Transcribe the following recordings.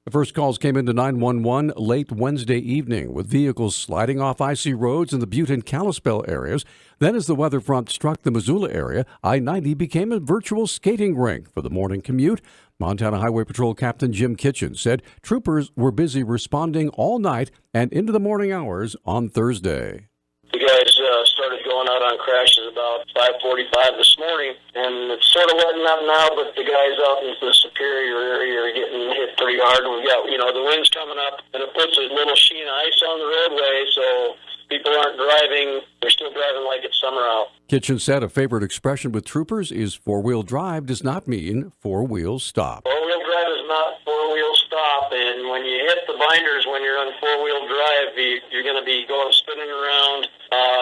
The first calls came into 911 late Wednesday evening with vehicles sliding off icy roads in the Butte and Kalispell areas. Then as the weather front struck the Missoula area, I-90 became a virtual skating rink for the morning commute. Montana Highway Patrol Captain Jim Kitchen said troopers were busy responding all night and into the morning hours on Thursday. The guys started going out on crashes about 5:45 this morning, and it's sort of letting up now, but the guys out in the Superior area are getting hit pretty hard. And we've got, the wind's coming up, and it puts a little sheen of ice on the roadway, so people aren't driving. They're still driving like it's summer out. Kitchen said a favorite expression with troopers is four-wheel drive does not mean four-wheel stop. Four-wheel drive is not four-wheel stop, and when you hit the binders when you're on four-wheel drive, you're going to be going spinning around.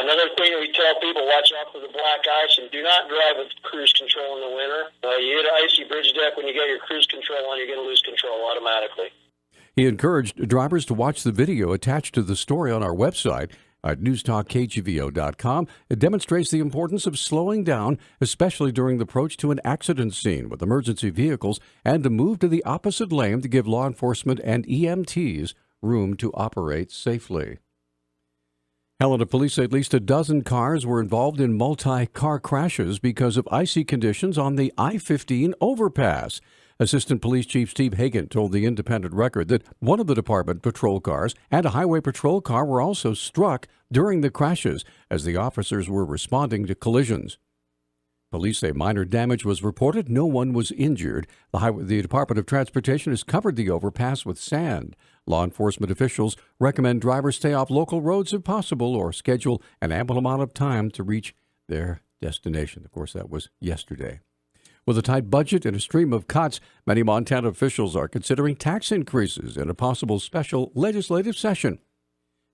Another thing we tell people, watch out for the black ice and do not drive with cruise control in the winter. You hit an icy bridge deck when you get your cruise control on, you're going to lose control automatically. He encouraged drivers to watch the video attached to the story on our website at newstalkkgvo.com. It demonstrates the importance of slowing down, especially during the approach to an accident scene with emergency vehicles, and to move to the opposite lane to give law enforcement and EMTs room to operate safely. Helena police say at least a dozen cars were involved in multi-car crashes because of icy conditions on the I-15 overpass. Assistant Police Chief Steve Hagan told the Independent Record that one of the department patrol cars and a highway patrol car were also struck during the crashes as the officers were responding to collisions. Police say minor damage was reported. No one was injured. The Department of Transportation has covered the overpass with sand. Law enforcement officials recommend drivers stay off local roads if possible or schedule an ample amount of time to reach their destination. Of course, that was yesterday. With a tight budget and a stream of cuts, many Montana officials are considering tax increases in a possible special legislative session.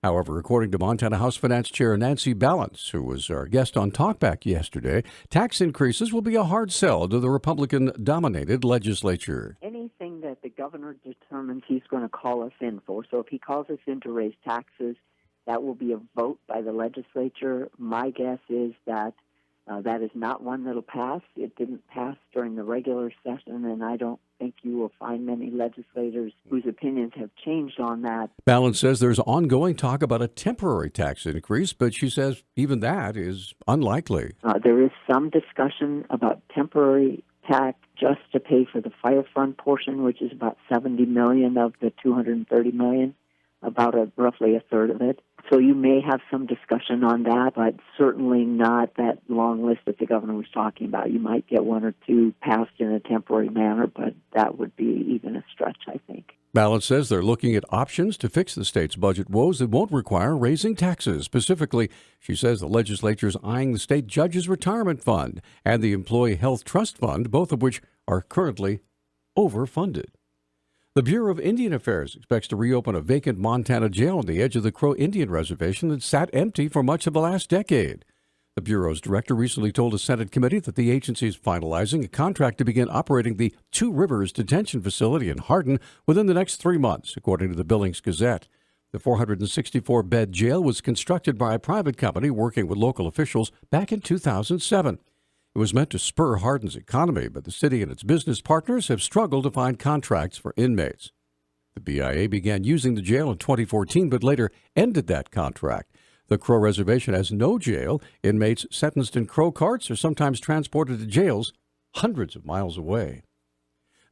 However, according to Montana House Finance Chair Nancy Ballance, who was our guest on Talkback yesterday, tax increases will be a hard sell to the Republican-dominated legislature. Anything that the governor determines he's going to call us in for, so if he calls us in to raise taxes, that will be a vote by the legislature. My guess is that that is not one that will pass. It didn't pass during the regular session, and I don't think you will find many legislators whose opinions have changed on that. Ballance says there's ongoing talk about a temporary tax increase, but she says even that is unlikely. There is some discussion about temporary tax just to pay for the fire fund portion, which is about $70 million of the $230 million, about roughly a third of it. So you may have some discussion on that, but certainly not that long list that the governor was talking about. You might get one or two passed in a temporary manner, but that would be even a stretch, I think. Ballance says they're looking at options to fix the state's budget woes that won't require raising taxes. Specifically, she says the legislature is eyeing the state judges' retirement fund and the employee health trust fund, both of which are currently overfunded. The Bureau of Indian Affairs expects to reopen a vacant Montana jail on the edge of the Crow Indian Reservation that sat empty for much of the last decade. The Bureau's director recently told a Senate committee that the agency is finalizing a contract to begin operating the Two Rivers Detention Facility in Hardin within the next 3 months, according to the Billings Gazette. The 464-bed jail was constructed by a private company working with local officials back in 2007. It was meant to spur Hardin's economy, but the city and its business partners have struggled to find contracts for inmates. The BIA began using the jail in 2014, but later ended that contract. The Crow Reservation has no jail. Inmates sentenced in Crow carts are sometimes transported to jails hundreds of miles away.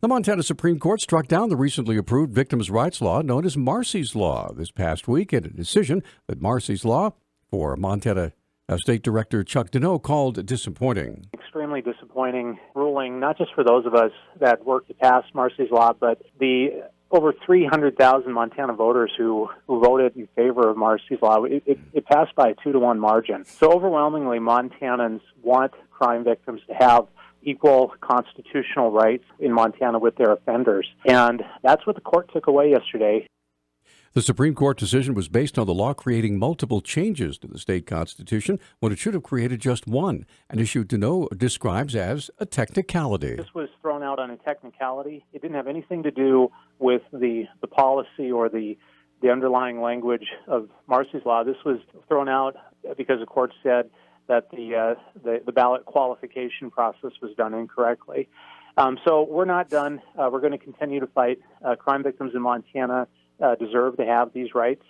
The Montana Supreme Court struck down the recently approved victims' rights law known as Marsy's Law this past week in a decision that Marsy's Law, for Montana State Director Chuck Deneau, called disappointing. Extremely disappointing ruling, not just for those of us that worked to pass Marsy's Law, but the over 300,000 Montana voters who voted in favor of Marsy's Law. It passed by a 2-to-1 margin. So overwhelmingly, Montanans want crime victims to have equal constitutional rights in Montana with their offenders. And that's what the court took away yesterday. The Supreme Court decision was based on the law creating multiple changes to the state constitution when it should have created just one, an issue Deneau describes as a technicality. This was thrown out on a technicality. It didn't have anything to do with the policy or the underlying language of Marsy's Law. This was thrown out because the court said that the ballot qualification process was done incorrectly. So we're not done. We're going to continue to fight. Crime victims in Montana deserve to have these rights.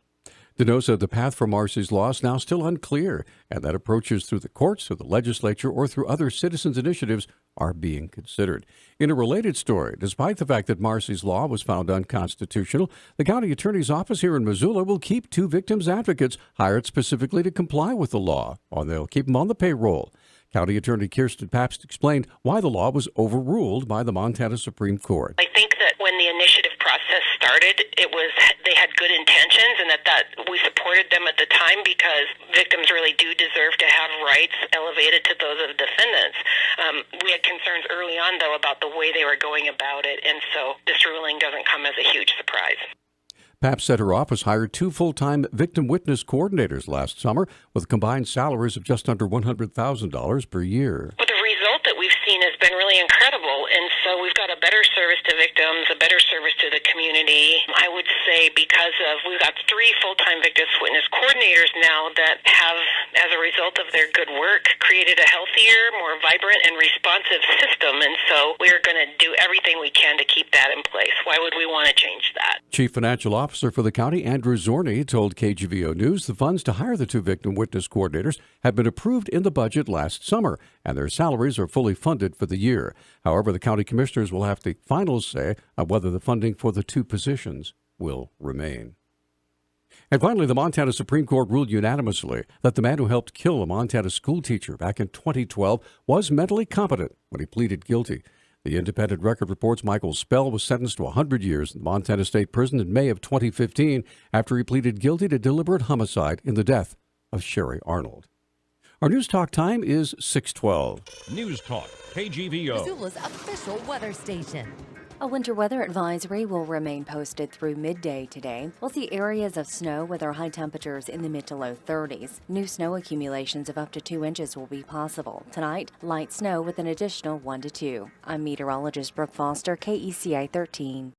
Deneau said the path for Marcy's Law is now still unclear, and that approaches through the courts, through the legislature, or through other citizens' initiatives are being considered. In a related story, despite the fact that Marcy's Law was found unconstitutional, the county attorney's office here in Missoula will keep 2 victims advocates hired specifically to comply with the law, or they'll keep them on the payroll. County Attorney Kirsten Pabst explained why the law was overruled by the Montana Supreme Court. I think that when the initiative process started, they had good intentions, and that we supported them at the time because victims really do deserve to have rights elevated to those of defendants. We had concerns early on, though, about the way they were going about it, and so this ruling doesn't come as a huge surprise. Pabst said her office hired 2 full-time victim witness coordinators last summer with combined salaries of just under $100,000 per year. Well, the result that we've seen has been really incredible, and so we've got a better service to victims, a better service to the community. I would say because we've got 3 full-time victim witness coordinators now that have, as a result of their good work, created a healthier, more vibrant, and responsive system, and so we're going to do everything we can to keep that in place. Why would we want to change that? Chief Financial Officer for the county, Andrew Zorni, told KGVO News the funds to hire the 2 victim witness coordinators had been approved in the budget last summer, and their salaries are fully funded for the year. However, the county commissioners will have the final say on whether the funding for the 2 positions will remain. And finally, the Montana Supreme Court ruled unanimously that the man who helped kill a Montana school teacher back in 2012 was mentally competent when he pleaded guilty. The Independent Record reports Michael Spell was sentenced to 100 years in Montana State Prison in May of 2015 after he pleaded guilty to deliberate homicide in the death of Sherry Arnold. Our News Talk time is 6:12. News Talk, KGVO. Missoula's official weather station. A winter weather advisory will remain posted through midday today. We'll see areas of snow with our high temperatures in the mid to low 30s. New snow accumulations of up to 2 inches will be possible. Tonight, light snow with an additional 1 to 2. I'm meteorologist Brooke Foster, KECI 13.